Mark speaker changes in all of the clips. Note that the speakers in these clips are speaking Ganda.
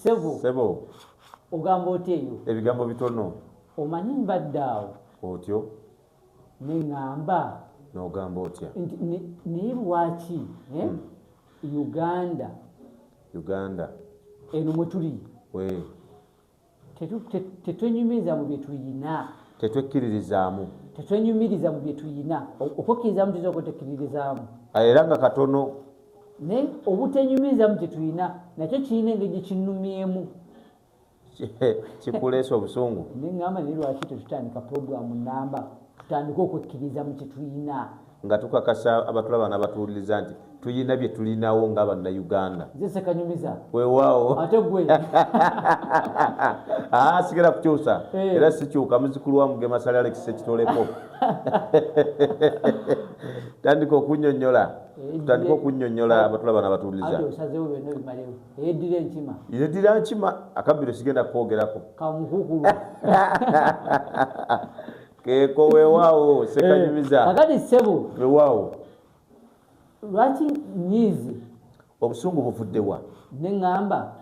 Speaker 1: Sebo
Speaker 2: ogamba oteyo
Speaker 1: ebigambo bitono
Speaker 2: omanyi mbaddawo
Speaker 1: otyo
Speaker 2: neŋŋamba
Speaker 1: n'ogamba otya
Speaker 2: naye lwaki Uganda eno mwe tuli tetwenyumiriza mu bye tuyina tetwenyumiriza mu bye tuyina okwekkirizamu tuyinza okwetekkiririzaamu
Speaker 1: era nga katono
Speaker 2: naye obutenyumiriza mu kye tuyina nakyo kirina engeri kinnumyemu
Speaker 1: kikuleesa obusungu
Speaker 2: neŋŋamba naye lwaki tetutandika puroguramu namba tutandike okwekkiriza mu kye tuyina
Speaker 1: nga tukakasa abatulaba n'abatuwuliriza nti tuyina bye tulinawo ng'abannayuganda
Speaker 2: nze sekanyumiza
Speaker 1: weewaawo
Speaker 2: ate gwe
Speaker 1: sigera kukyusa era sikyuka muzukulu wa Mugemasale Alex Sekitoleko tutandika okunnyonnyola abatulaba n'abatuwuliriza
Speaker 2: ate osazeewo byonna bimalewo
Speaker 1: yeddira nkima akabbiro sigenda kwogerako
Speaker 2: kamukukulu
Speaker 1: keeko weewaawo sekanyumiza
Speaker 2: kakati ssebo
Speaker 1: weewaawo
Speaker 2: lwaki nyiizi
Speaker 1: obusungu buvuddewa
Speaker 2: neŋŋamba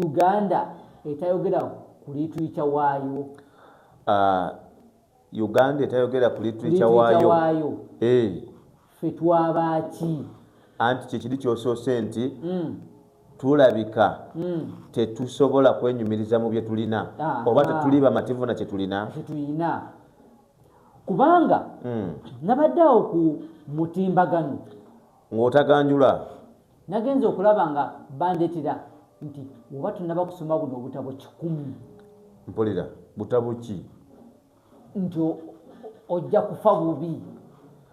Speaker 2: Uganda etayogera ku litwica waayo
Speaker 1: Uganda etayogera ku litwica waayo
Speaker 2: ffe twabaaki
Speaker 1: anti kyekiri kyosoose nti tulabika tetusobola kwenyumiriza mu bye tulina oba tetuli bamativu na kye tulina
Speaker 2: kubanga nabaddeawo ku mutimbagano
Speaker 1: ng'otaganjula
Speaker 2: nagenza okulaba nga bandetera nti oba tunaba kusoma buno obutabo 100
Speaker 1: mpulira butabo ki
Speaker 2: nti ojja kufa bubi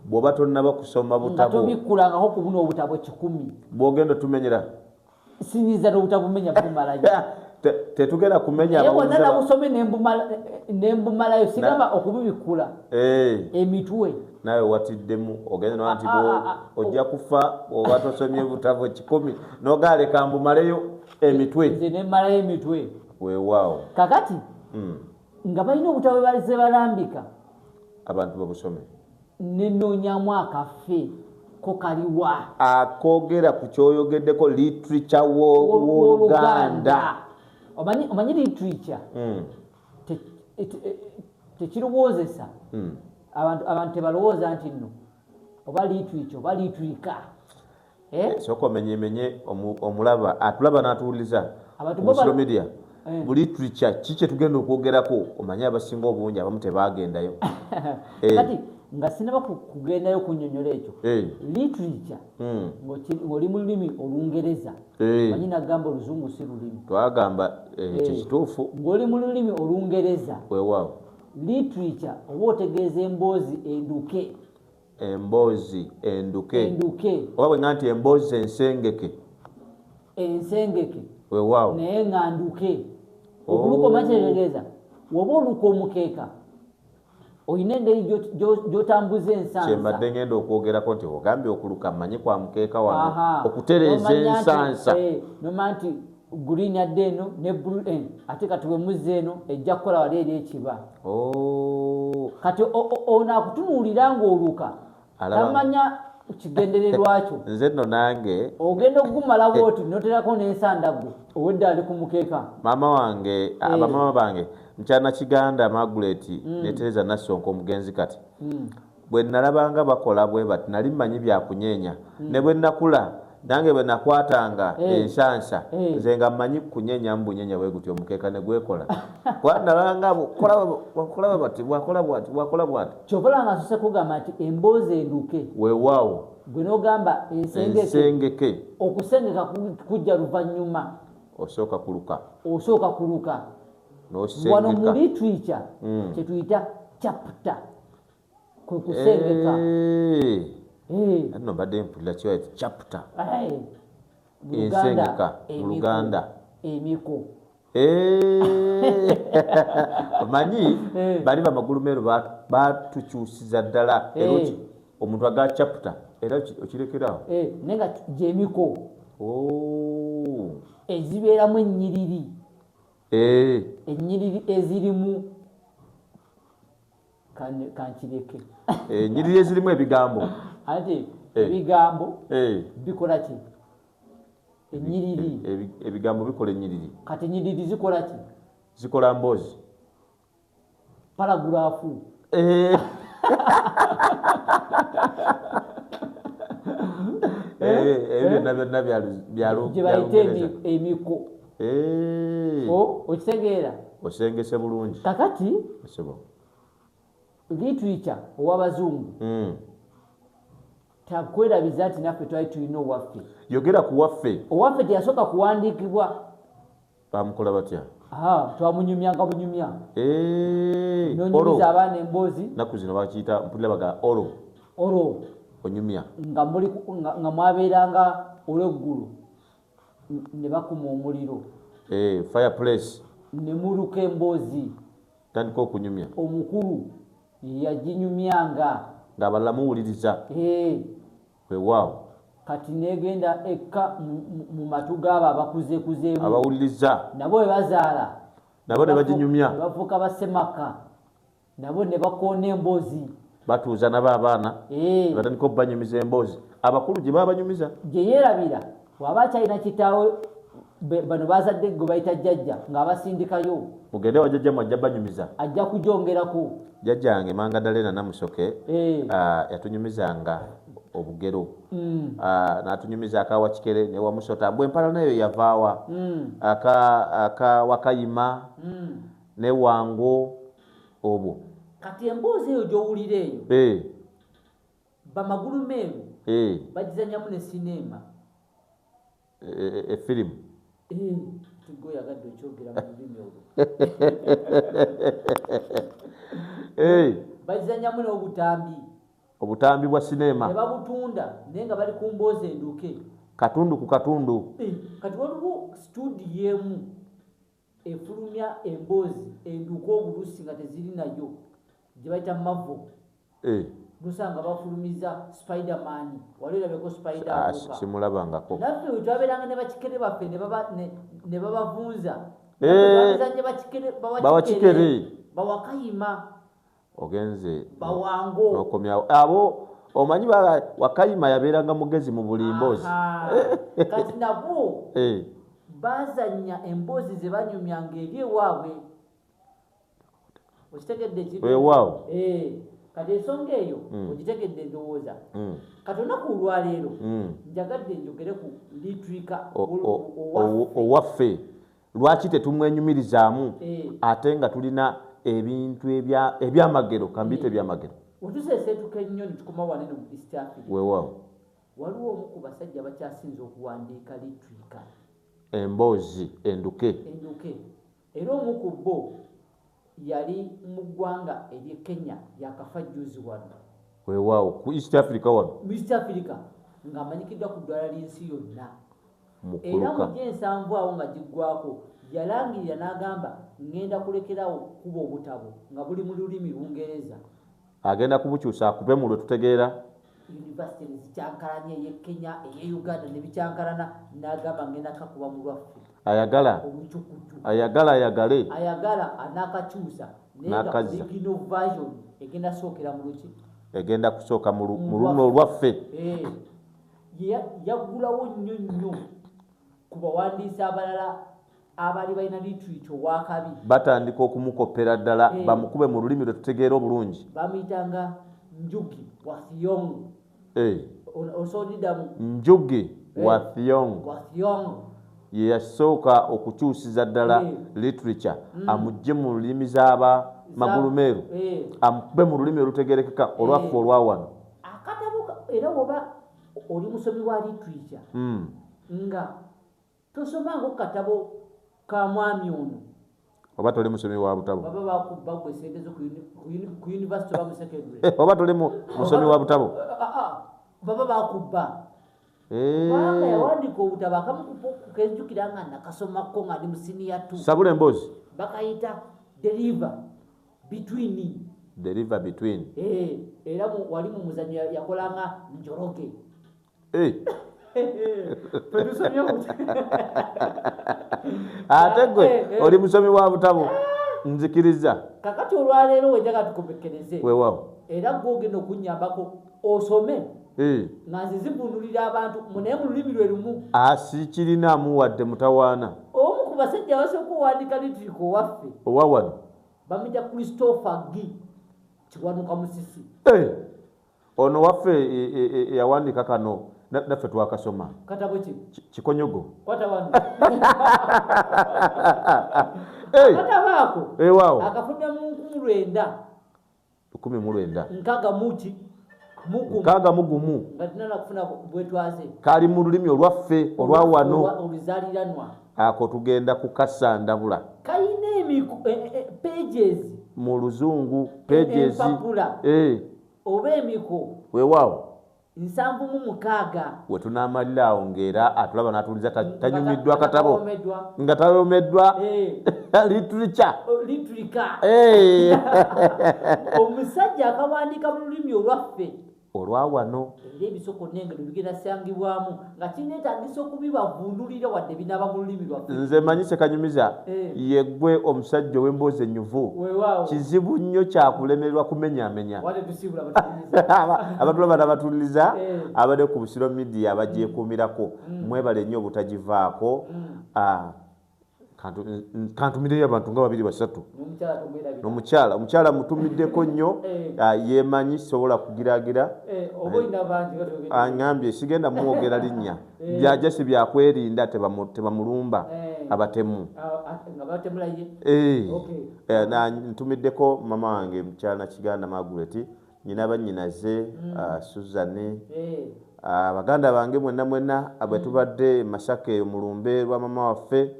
Speaker 1: bw'oba tonnaba kusoma butabo
Speaker 2: nga tobikkulangako ku buno obutabo 10
Speaker 1: bw'ogenda tumenyera
Speaker 2: sinyiza n'obutabumenya bumalayo
Speaker 1: tetugenda kumenya
Speaker 2: bonna nabusome nembumalayo sigamba okubibikkula emitwe
Speaker 1: nawe watiddemu ogenda nti ojja kufa oba tosomye butabo 10 nogaleka mbumaleyo emitwe
Speaker 2: nze nemmalayo emitwe
Speaker 1: weewaawo
Speaker 2: kakati nga balina obutabo balize balambika
Speaker 1: abantu babusome
Speaker 2: nenoonyamu akaffe ko kaliwa
Speaker 1: akogera ku kyoyogeddeko literature w'Oluganda
Speaker 2: omanyi literature tekirowoozesa abantu tebalowooza nti nno oba literature oba literature
Speaker 1: sooka omenyemenye omulaba atulaba n'atuwuliriza ku social media mu literature ki kye tugenda okwogerako omanye abasinga obungi abamu tebaagendayo
Speaker 2: kati nga sinaba kugendayo kunnyonnyola ekyo literature ng'oli mu lulimi Olungereza manyi nagamba Oluzungu si lulimi
Speaker 1: twagamba kyekituufu
Speaker 2: ng'oli mu lulimi Olungereza
Speaker 1: weewaawo
Speaker 2: literature oba otegeeza emboozi enduke
Speaker 1: oba bwenga nti emboozi
Speaker 2: ensengeke
Speaker 1: weewaawo
Speaker 2: naye nga nduke okuluka omanyi kyetegeeza woba oluka omukeeka oyina engeri gyotambuza ensansa
Speaker 1: kyembadde ngenda okwogerako nti ogambye okuluka mmanyi kwa mukeeka wano okutereeza ensansa
Speaker 2: noma nti green adde eno ne blue ate kati bwemuzza eno ejja kukola wali eri ekiba kati ono akutunuulira ng'oluka tamanya kigendererwa kyo
Speaker 1: nze nno nange
Speaker 2: ogenda okugumala bwoti noterako n'ensandaggo owedde ali ku mukeeka
Speaker 1: maama wange abamama bange Nkyana Kiganda Margaret ne Teresa Nassonko omugenzi kati bwe nalabanga bakola bwe bati nali mmanyi byakunyeenya ne bwe nakula nange bwe nakwatanga ensansa nze nga mmanyi kunyeenya mbunyeenya bwe gutyo omukeeka ne gwekola nalabanga wakola bwati
Speaker 2: kyokola nga asose kugamba nti emboozi enduke
Speaker 1: weewaawo
Speaker 2: gwe n'ogamba
Speaker 1: ensengeke
Speaker 2: okusengeka kujja luvannyuma
Speaker 1: osooka
Speaker 2: kuluka wano mu literature kyetuyita chapter kwe kusengeka
Speaker 1: nno mbadde mpulira kiwa chapter
Speaker 2: ensengeka
Speaker 1: mu Luganda
Speaker 2: emiko
Speaker 1: omanyi bali bamagulumeero batukyusiza ddala era omuntu aga chapter era okirekerawo
Speaker 2: naye nga gyemiko ezibeeramu ennyiriri ennyiriri ezirimu kankireke
Speaker 1: ennyiriri ezirimu ebigambo
Speaker 2: ate ebigambo bikola ki ennyiriri
Speaker 1: ebigambo bikola ennyiriri
Speaker 2: kati ennyiriri zikola ki
Speaker 1: zikola mboozi
Speaker 2: paragulaafu
Speaker 1: byonna byonna
Speaker 2: gye bayita emiko okitegeera
Speaker 1: osengese bulungi
Speaker 2: kakati literature ow'abazungu takwerabiza nti naffe twali tulina owaffe
Speaker 1: yogera ku waffe
Speaker 2: owaffe teyasooka kuwandiikibwa
Speaker 1: bamukola batya
Speaker 2: twamunyumyanga bunyumya nonyumiza abaana emboozi
Speaker 1: naku zino bakiyita mpulira baga oro onyumya
Speaker 2: nga mwabeeranga olw'eggulu ne bakuma omuliro
Speaker 1: fireplace
Speaker 2: ne muluka emboozi
Speaker 1: tandika okunyumya
Speaker 2: omukulu yaginyumyanga
Speaker 1: ng'abalala muwuliriza weewaawo
Speaker 2: kati negenda ekka mu matu gaabo abakuzeekuzeemu
Speaker 1: abawuliriza
Speaker 2: nabo we bazaala
Speaker 1: nabo ne baginyumya
Speaker 2: ne bafuuka basemaka nabo ne bakoona emboozi
Speaker 1: batuuza nabo abaana batandika okubanyumiza emboozi abakulu gye babanyumiza
Speaker 2: gye yeerabira waba akyalina kitaawe bano bazadde gwe bayita jjajja ng'abasindikayo
Speaker 1: mugende wa jjajja mwajja banyumiza
Speaker 2: ajja kujongerako
Speaker 1: jjajjange Mangadalena Namusoke yatunyumizanga obugero n'atunyumiza akawa Kikere ne Wamusota bwempala nayo yavaawa aka Wakayima ne Wango obwo
Speaker 2: kati emboozi eyo gy'owulira eyo bamagulu meeru bagizanyamu ne sineema
Speaker 1: efirimu
Speaker 2: tigoyagadde okyogera mu lulimi olwo bagizanyamu n'obutambi
Speaker 1: bwa sineema
Speaker 2: ne babutunda naye nga bali ku mboozi enduke
Speaker 1: katundu ku katundu
Speaker 2: kati waliwo studio emu efulumya emboozi enduke obulusi nga teziri nayo gye bayita Marvel lusanga bafulumiza Spiderman wali olabeko Spider
Speaker 1: simulabangako
Speaker 2: naffe wetwabeeranga ne bakikere baffe ne babavunza
Speaker 1: bawakikere
Speaker 2: bawakayima
Speaker 1: ogenze
Speaker 2: bawango
Speaker 1: nokomyawo abo omanyi Wakayima yabeeranga mugezi mu buli mboozi
Speaker 2: kati nabo bazanya emboozi ze banyumyanga eri ewaabwe okitegedde
Speaker 1: weewaawo
Speaker 2: kati ensonga eyo ogitegedde ndowooza kati olunaku olwaleero njagadde njogere ku liturika
Speaker 1: owaffe lwaki tetumwenyumirizaamu ate nga tulina ebintu ebyamagero kambiyita ebyamagero
Speaker 2: wetuseeseetuka ennyo netukoma wanene mu East Africa
Speaker 1: weewaawo
Speaker 2: waliwo omu ku basajja bakyasinza okuwandiika liturika
Speaker 1: emboozi enduke
Speaker 2: era omu ku bo yali mu ggwanga ery'e Kenya yakafa juzi wano
Speaker 1: weewaawo ku East Africa wano
Speaker 2: mu East Africa ng'amanyikiddwa ku ddwala ly'ensi yonna era mu gyensanvu awo nga giggwako yalangirira n'agamba ngenda kulekerawo kuba obutabo nga buli mu lulimi Lungereza
Speaker 1: agenda kubukyusa akupe mu lwe tutegeera
Speaker 2: yunivasite nezikyankalanya ey'e Kenya ey'e Uganda ne bikyankalana n'agamba ngenda kakuba mu lwaffe ayagala anakakyusa naye version egenda sookera mu luki
Speaker 1: egenda kusooka mu luno olwaffe
Speaker 2: yaggulawo nnyo ku bawandiisi abalala abali balina literature owakabi
Speaker 1: batandika okumukopera ddala bamukube mu lulimi lwe tutegeera obulungi
Speaker 2: bamuyitanga Njugi wa Thiong'o osondidamu
Speaker 1: Njugi wa Thiong'o ye yasooka okukyusiza ddala literature amugye mu lulimi z'aba magulumeeru amukube mu lulimi olutegerekeka olwaffe olwawano
Speaker 2: akatabo era woba oli musomi wa literature nga tosomanga okukatabo ka mwami ono
Speaker 1: oba toli musomi wa butabo
Speaker 2: baba bakubba gwe sente zo ku university oba mu secondary
Speaker 1: oba toli musomi wa butabo
Speaker 2: baba bakubba kubanga yawandiika obutabo akamu kenjukira nga nakasomako nga ndi mu senior 2
Speaker 1: sabula emboozi
Speaker 2: bakayita deliver between era wali mu muzanyo yakolanga Njoroge
Speaker 1: ate gwe oli musomi wa butabo nzikiriza
Speaker 2: kakati olwaleero wenjaga tukomekereze
Speaker 1: weewaawo
Speaker 2: era gwogenda okunyambako osome nga nze zivunulira abantu naye mu lulimi lwe lumu
Speaker 1: sikirinamu wadde mutawaana.
Speaker 2: Omu ku basajja abasooka owandiika litiriko owaffe
Speaker 1: owa wano
Speaker 2: bamuyita Christopher G. Kiwanuka Musisi.
Speaker 1: Ono waffe yawandiika kano naffe twakasoma.
Speaker 2: Katabo ki?
Speaker 1: Kikonyogo.
Speaker 2: Kwata wano. Katabo ako akafulumya mu 19 nkaga muti
Speaker 1: nkaga mugumu
Speaker 2: nga tunala kufuna bwetwaze
Speaker 1: kali mu lulimi olwaffe olwa wano
Speaker 2: oluzaaliranwa.
Speaker 1: Ako tugenda kukasandabula.
Speaker 2: Kayina pages
Speaker 1: mu luzungu pages
Speaker 2: oba emiko
Speaker 1: weewaawo
Speaker 2: 76
Speaker 1: we tunaamalira awo ng'era atulaba n'atuliza tanyumiddwa katabo nga tayomeddwa liturika
Speaker 2: omusajja akawandiika mu lulimi olwaffe
Speaker 1: olwa wano
Speaker 2: era ebisoko n'engero bigenda ssangibwamu nga kineetaagisa okubibavundulira wadde binaaba mu lulimi lwaffe.
Speaker 1: Nze manyise kanyumiza yeggwe omusajja ow'emboozi ennyuvu kizibu nnyo kyakulemererwa kumenyaamenya abatulaba n'abatuliza abadde ku Busiro Media abagyekuumirako mwebale nnyo obutagivaako. Kantumireyo abantu nga 2-3 omukyala mutumiddeko nnyo yeemanyi sobola kugiragira aŋambye sigenda mwogera linnya byajasi byakwerinda tebamulumba abatemu. Ntumiddeko mama wange mukyala Kiganda Margaret nyina bannyinaze Suzanne baganda bange mwenna bwe tubadde Masaka mulumbe lwa mama waffe.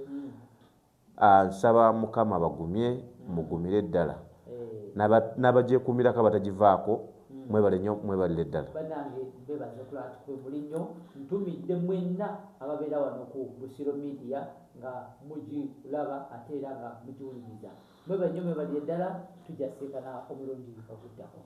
Speaker 1: Nsaba Mukama bagumye mugumire ddala n'abagyekuumirako abatagivaako mwebale nnyo mwebalire ddala.
Speaker 2: Bannange beebaza kulatwe muli nnyo ntumidde mwenna ababeera wano ku Busiro Media nga mugiraba ate era nga mugiwuliriza mwebale nnyo mwebalire ddala tujja seekana omulungi bikaguddako.